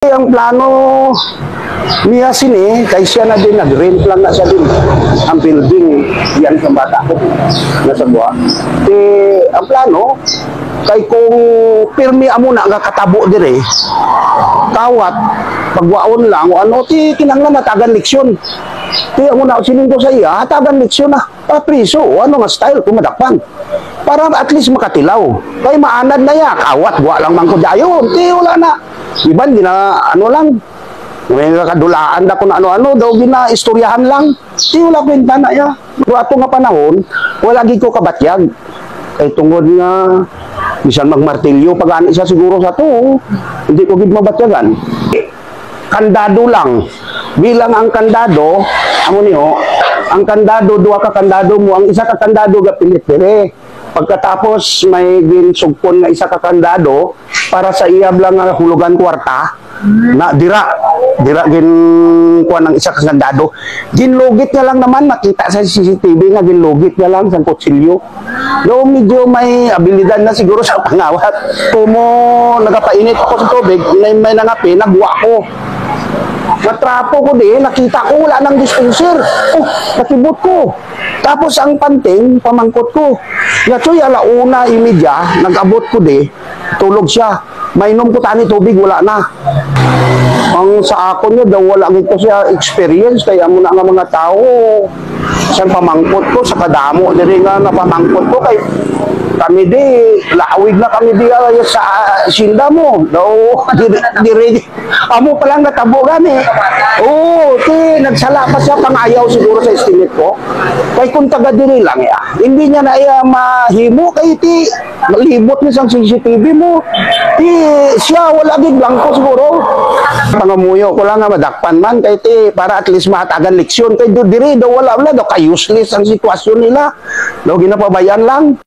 Ang plano niya sini, kay siya na din, nag-rent lang na siya din. Ang building, yan sa bata ko, nasa buwa. Ang plano, kay kung pirmi amo na katabo dire, kawat, pagwaon lang, o ano, kinanglan natagan leksyon. Amo na, sinindo sa iya, hatagan leksyon na, papriso, o ano nga style, kumadakpan. Para at least makatilaw. Kay maanad na ya, kawat, buwa lang man ko dayon, wala na. Iban, ano lang, may kadulaan na kung ano-ano, daw gina-istoryahan lang. Wala kwenta na ya. Pero ato nga panahon, wala gid ko kabatyag. Kay tungod nga, bisan magmartilyo, pag-ani siya siguro sa to, hindi ko gid mabatyagan. Kandado lang. Bilang ang kandado, amo niyo, ang kandado, duha ka kandado mo, ang isa ka kandado gapilit dire. Pagkatapos may ginsugpon nga isa ka kandado para sa iyab lang nga hulugan kwarta na dira gin kuan ang isa ka kandado. Ginlugit niya lang naman, nakita sa CCTV nga ginlugit niya lang sa kutsilyo. Do medyo may abilidad na siguro sa pangawat. Kumo nagapainit ako sa tubig, may nangapi, nagwa ko. Natrapo ko din, nakita ko wala nang dispenser. Oh, nakibot ko. Tapos ang panting, pamangkot ko. Yatoy, alauna, imidya, nag-abot ko di, tulog siya. Mainom ko tani tubig, wala na. Ang sa ako niya, daw wala ko siya experience, kaya mo na nga mga tao. Saan pamangkot ko, sa kadamo, diri nga na pamangkot ko, kay kami di, laawig na kami di sa sinda mo. Daw, di amo pa lang natabo gani. Oo, nagsala pa siya pangayaw siguro sa estimate ko. Kay kung taga diri lang ya, hindi niya na mahimo kay malibot ni sang CCTV mo. Siya wala gid blanco siguro. Pangamuyo ko lang nga madakpan man kay para at least mahatagan leksyon kay diri daw wala daw kay useless ang sitwasyon nila. Daw ginapabayan lang.